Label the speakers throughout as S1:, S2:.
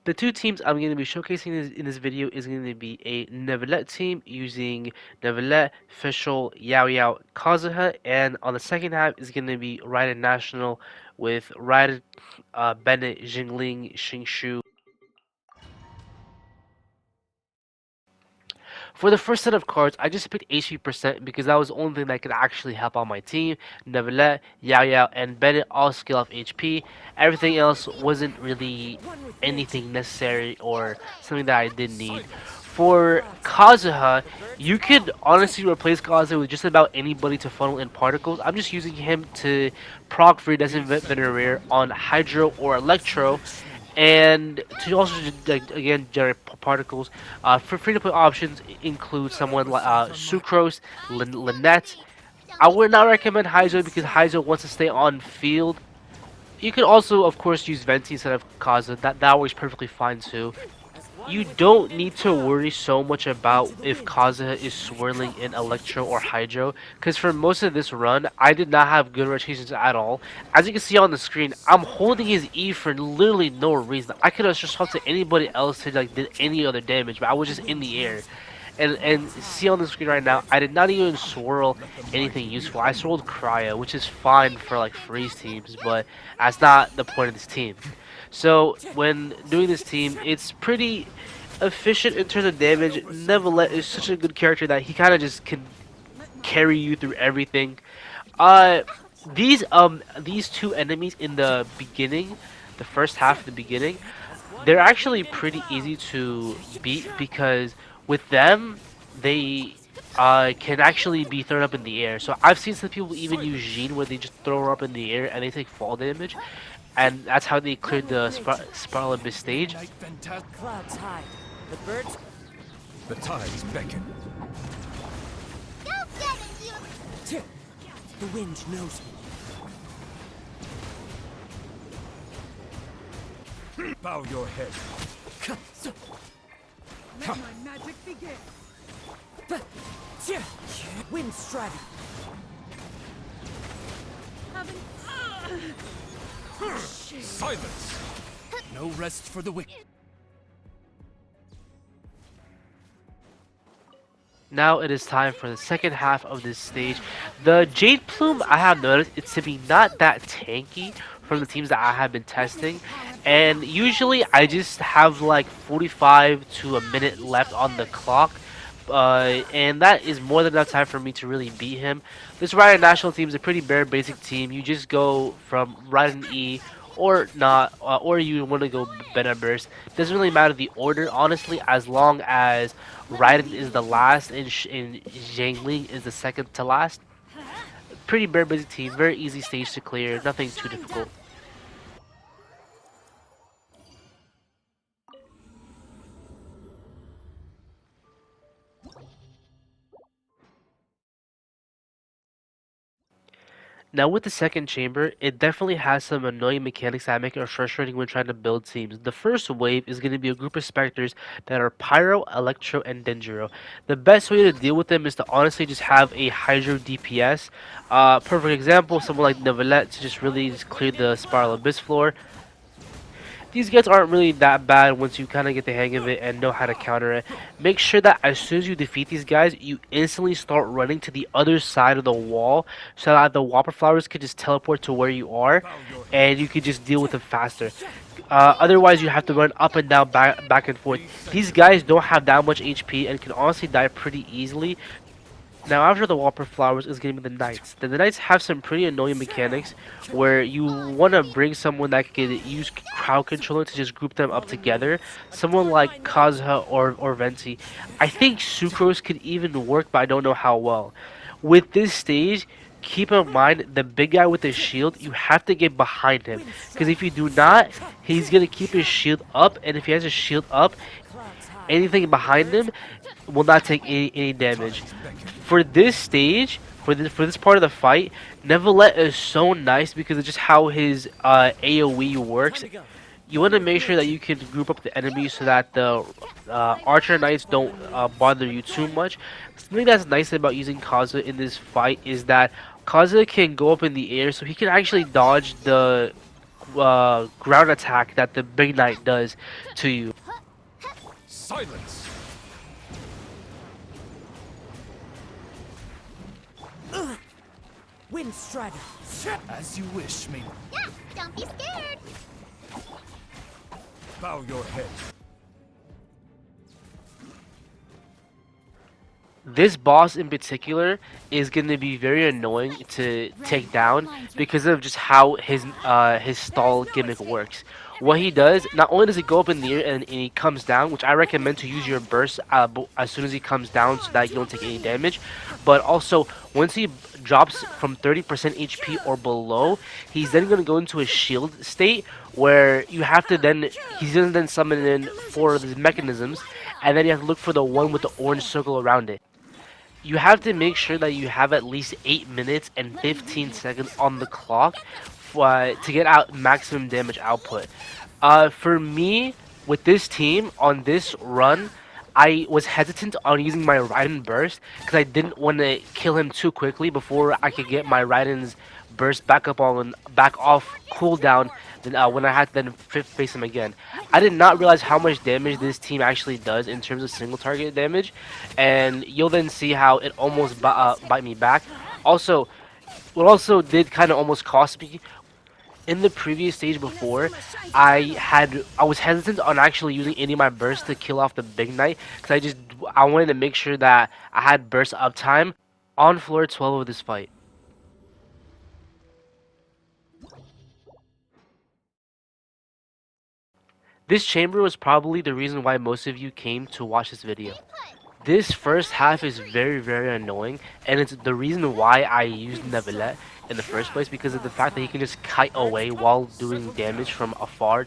S1: The two teams I'm going to be showcasing in this video is going to be a Neuvillette team using Neuvillette, Fischl, Yao Yao, Kazuha, and on the second half is going to be Raiden National with Raiden, Bennett, Jingling, Xingshu. For the first set of cards, I just picked HP percent because that was the only thing that could actually help out my team. Neuvillette, Yao Yao, and Bennett all scale off HP. Everything else wasn't really anything necessary or something that I did need. For Kazuha, you could honestly replace Kazuha with just about anybody to funnel in particles. I'm just using him to proc for Descent Venereer on Hydro or Electro, and to also like, again generate particles. For free to play options include someone like Sucrose, Lynette. I would not recommend Heizo because Heizo wants to stay on field. You can also, of course, use Venti instead of Kaza. That works perfectly fine too. You don't need to worry so much about if Kazuha is swirling in Electro or Hydro, because for most of this run, I did not have good rotations at all. As you can see on the screen, I'm holding his E for literally no reason. I could have just swapped to anybody else to like did any other damage, but I was just in the air. And see on the screen right now, I did not even swirl anything useful. I swirled Cryo, which is fine for like freeze teams, but that's not the point of this team. So when doing this team, it's pretty efficient in terms of damage. Neuvillette is such a good character that he kind of just can carry you through everything. Uh, these two enemies in the beginning, the first half of the beginning, they're actually pretty easy to beat because with them they can actually be thrown up in the air. So I've seen some people even use Jean where they just throw her up in the air and they take fall damage, and that's how they cleared the Spiral Abyss stage.
S2: Clouds high. The birds.
S3: The tides beckon.
S4: Go get it, you!
S2: The wind knows me.
S3: Bow your head.
S2: Let my magic begin. Wind striving.
S3: Silence. No rest for the wicked.
S1: Now it is time for the second half of this stage. The Jade Plume, I have noticed it's to be not that tanky from the teams that I have been testing, and usually I just have like 45 to a minute left on the clock, and that is more than enough time for me to really beat him. This Raiden national team is a pretty bare basic team. You just go from Raiden E or not, or you want to go Beta Burst. Doesn't really matter the order, honestly, as long as Raiden is the last and Zhangli is the second to last. Pretty bare basic team, very easy stage to clear, nothing too difficult. Now with the second chamber, it definitely has some annoying mechanics that make it frustrating when trying to build teams. The first wave is going to be a group of specters that are Pyro, Electro, and Dendro. The best way to deal with them is to honestly just have a Hydro DPS. Perfect example, someone like Neuvillette to just really just clear the Spiral Abyss floor. These guys aren't really that bad once you kind of get the hang of it and know how to counter it. Make sure that as soon as you defeat these guys, you instantly start running to the other side of the wall so that the Whopper Flowers could just teleport to where you are and you could just deal with them faster. Otherwise, you have to run up and down, back and forth. These guys don't have that much HP and can honestly die pretty easily. Now after the Whopper Flowers is going to be the Knights. The Knights have some pretty annoying mechanics where you want to bring someone that can use crowd controller to just group them up together. Someone like Kazuha or Venti. I think Sucrose could even work, but I don't know how well. With this stage, keep in mind the big guy with the shield, you have to get behind him. Because if you do not, he's going to keep his shield up, and if he has his shield up, anything behind him will not take any damage. For this stage, for this part of the fight, Neuvillette is so nice because of just how his AoE works. You want to make sure that you can group up the enemies so that the Archer Knights don't bother you too much. Something that's nice about using Kazuha in this fight is that Kazuha can go up in the air, so he can actually dodge the ground attack that the Big Knight does to you.
S3: Silence.
S2: Wind strategy.
S3: As you wish, me.
S4: Yeah, don't be scared.
S3: Bow your head.
S1: This boss in particular is going to be very annoying to take down because of just how his stall gimmick works. What he does, not only does he go up in the air and he comes down, which I recommend to use your burst as soon as he comes down so that you don't take any damage, but also once he drops from 30% HP or below, he's then going to go into a shield state where you have to then, he's going to then summon in 4 of these mechanisms, and then you have to look for the one with the orange circle around it. You have to make sure that you have at least 8 minutes and 15 seconds on the clock to get out maximum damage output. For me, with this team on this run, I was hesitant on using my Raiden burst because I didn't want to kill him too quickly before I could get my Raiden's burst back off cooldown. Then when I had to then face him again, I did not realize how much damage this team actually does in terms of single target damage, and you'll then see how it almost bite me back. Also, what also did kind of almost cost me in the previous stage before, I was hesitant on actually using any of my bursts to kill off the Big Knight because I wanted to make sure that I had burst uptime on floor 12 of this fight. This chamber was probably the reason why most of you came to watch this video. This first half is very annoying, and it's the reason why I used Neuvillette in the first place, because of the fact that he can just kite away while doing damage from afar.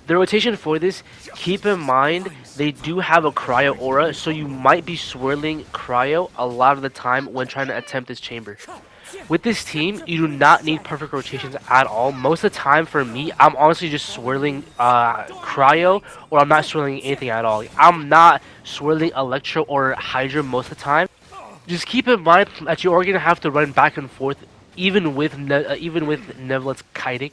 S1: The rotation for this, keep in mind they do have a cryo aura, so you might be swirling cryo a lot of the time when trying to attempt this chamber. With this team, you do not need perfect rotations at all. Most of the time for me, I'm honestly just swirling cryo, or I'm not swirling anything at all. I'm not swirling electro or hydra most of the time. Just keep in mind that you are going to have to run back and forth even with Neuvillette's kiting.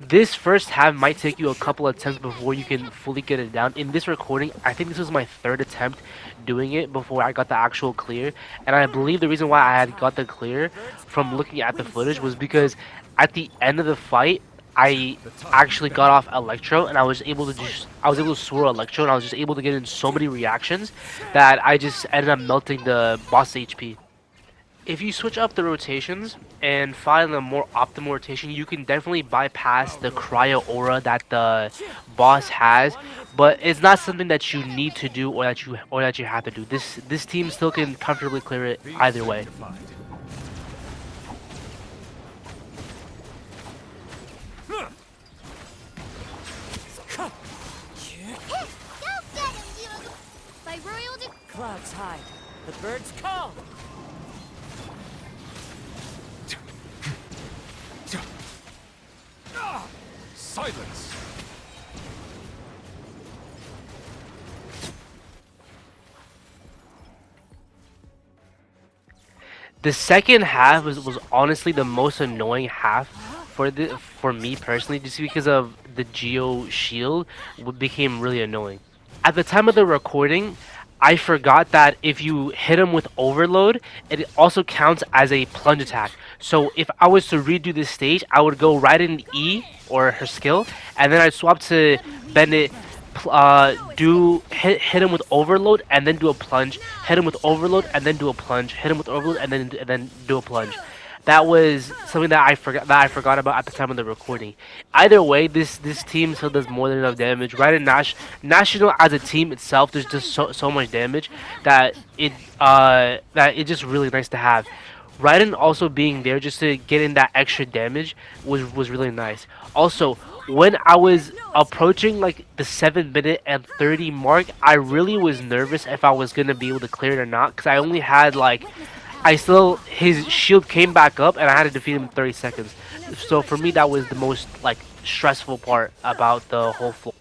S1: This first half might take you a couple attempts before you can fully get it down. In this recording, I think this was my 3rd attempt doing it before I got the actual clear. And I believe the reason why I had got the clear from looking at the footage was because at the end of the fight, I actually got off Electro, and I was able to swirl Electro, and I was just able to get in so many reactions that I just ended up melting the boss HP. If you switch up the rotations and find a more optimal rotation, you can definitely bypass the cryo aura that the boss has, but it's not something that you need to do or that you have to do. This team still can comfortably clear it either way.
S4: Go get him, you! By royal
S2: Clouds hide. The birds call.
S3: Silence.
S1: The second half was honestly the most annoying half for me personally, just because of the Geo shield became really annoying. At the time of the recording, I forgot that if you hit him with overload, it also counts as a plunge attack. So if I was to redo this stage, I would go right in E, or her skill, and then I'd swap to Bennett, hit him with overload and then do a plunge, hit him with overload and then do a plunge, hit him with overload and then do a plunge. That was something that I forgot about at the time of the recording. Either way, this team still does more than enough damage. Right in National as a team itself, there's just so much damage that it's just really nice to have. Raiden also being there just to get in that extra damage was really nice. Also, when I was approaching like the 7-minute and 30 mark, I really was nervous if I was gonna be able to clear it or not, because I only had like his shield came back up and I had to defeat him in 30 seconds. So for me, that was the most like stressful part about the whole floor.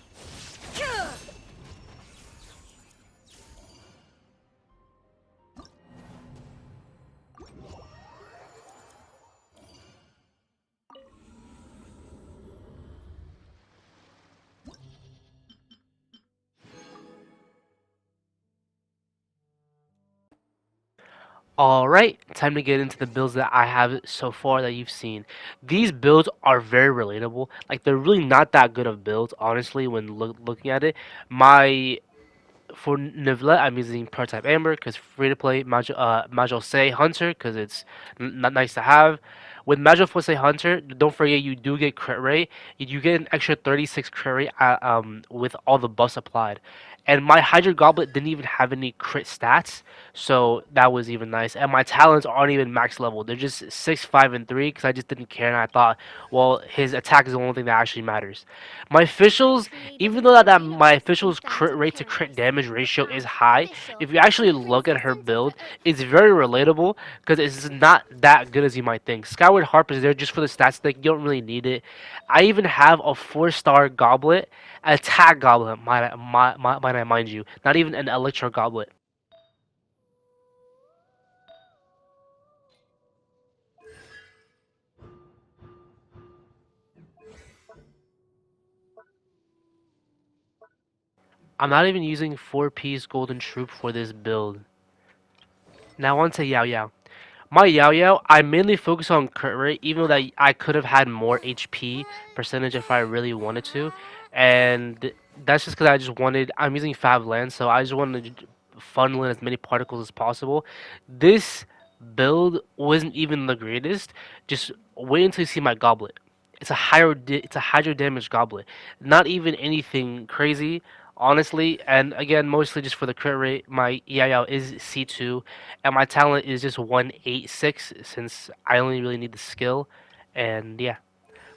S1: Alright, time to get into the builds that I have so far that you've seen. These builds are very relatable. Like, they're really not that good of builds, honestly, when looking at it. My For Neuvillette, I'm using Prototype Amber because free to play. Major Hunter because it's nice to have. With Major Hunter, don't forget you do get crit rate. You get an extra 36 crit rate with all the buffs applied. And my Hydra Goblet didn't even have any crit stats, so that was even nice. And my talents aren't even max level; they're just 6, 5, and 3 because I just didn't care. And I thought, well, his attack is the only thing that actually matters. My officials, even though my official's crit rate to crit damage ratio is high, if you actually look at her build, it's very relatable because it's not that good as you might think. Skyward Harp is there just for the stats that you don't really need it. I even have a 4-star goblet, attack goblet, might I mind you, not even an Electro goblet. I'm not even using 4-piece golden troop for this build. Now on to Yao Yao. My Yao Yao, I mainly focus on crit rate, even though that I could have had more HP percentage if I really wanted to, and that's just because I'm using Fab Land, so I just wanted to funnel in as many particles as possible. This build wasn't even the greatest. Just wait until you see my goblet. It's a hydro damage goblet. Not even anything crazy, honestly. And again, mostly just for the crit rate. My EIL is C2, and my talent is just 186 since I only really need the skill. And yeah.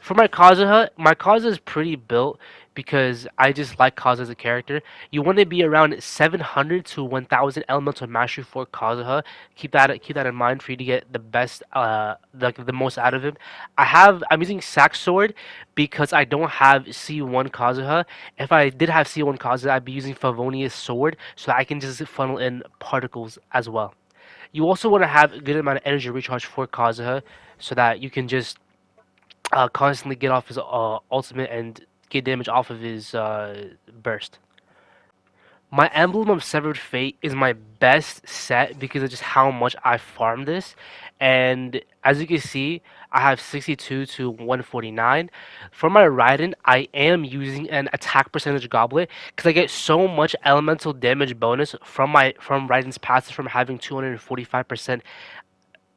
S1: For my Kazuha is pretty built because I just like Kazuha as a character. You want to be around 700 to 1000 elemental mastery for Kazuha. Keep that in mind for you to get the best, the most out of him. I'm using Sack Sword because I don't have C1 Kazuha. If I did have C1 Kazuha, I'd be using Favonia's Sword so that I can just funnel in particles as well. You also want to have a good amount of energy recharge for Kazuha so that you can just constantly get off his ultimate and get damage off of his burst. My Emblem of Severed Fate is my best set because of just how much I farmed this. And as you can see, I have 62 to 149. For my Raiden, I am using an attack percentage goblet because I get so much elemental damage bonus from Raiden's passive from having 245%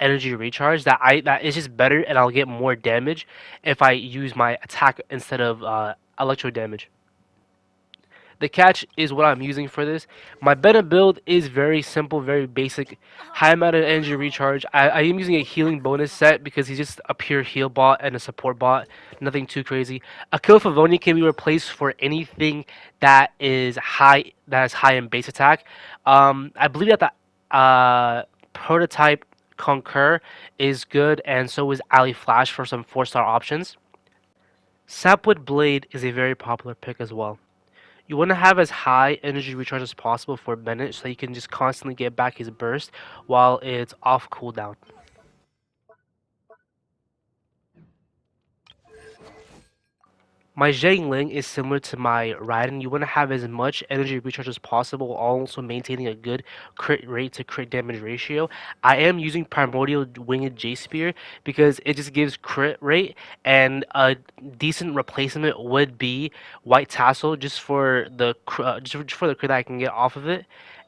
S1: energy recharge that is just better, and I'll get more damage if I use my attack instead of electro damage. The catch is what I'm using for this. My Beta build is very simple, very basic. High amount of energy recharge. I am using a healing bonus set because he's just a pure heal bot and a support bot. Nothing too crazy. A kill Favoni can be replaced for anything that is high in base attack. I believe that the prototype Concur is good, and so is Ali Flash for some 4-star options. Sapwood Blade is a very popular pick as well. You want to have as high energy recharge as possible for Bennett so you can just constantly get back his burst while it's off cooldown. My Zhangling is similar to my Raiden. You want to have as much energy recharge as possible while also maintaining a good crit rate to crit damage ratio. I am using Primordial Winged J Spear because it just gives crit rate, and a decent replacement would be White Tassel just for the crit that I can get off of it.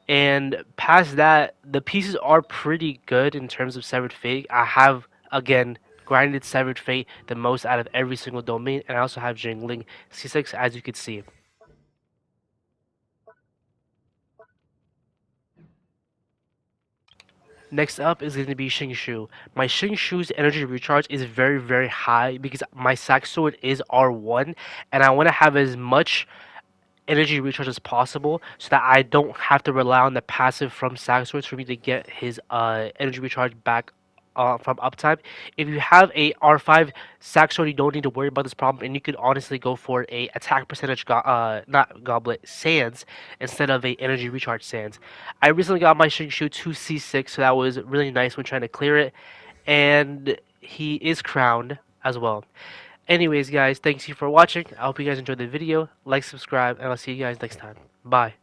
S1: And past that, the pieces are pretty good in terms of Severed Fate. I have, again, grinded Severed Fate the most out of every single domain, and I also have Jingling C6 as you can see. Next up is going to be Xingshu. My Xingshu's energy recharge is very, very high because my Sack Sword is R1, and I want to have as much energy recharge as possible so that I don't have to rely on the passive from Sack Swords for me to get his energy recharge back from uptime. If you have a R5 Sack Sword, you don't need to worry about this problem, and you could honestly go for a attack percentage not goblet Sands instead of a energy recharge Sands. I recently got my Shinshu 2C6, so that was really nice when trying to clear it, and he is crowned as well. Anyways, guys, thanks you for watching. I hope you guys enjoyed the video. Like, subscribe, and I'll see you guys next time. Bye.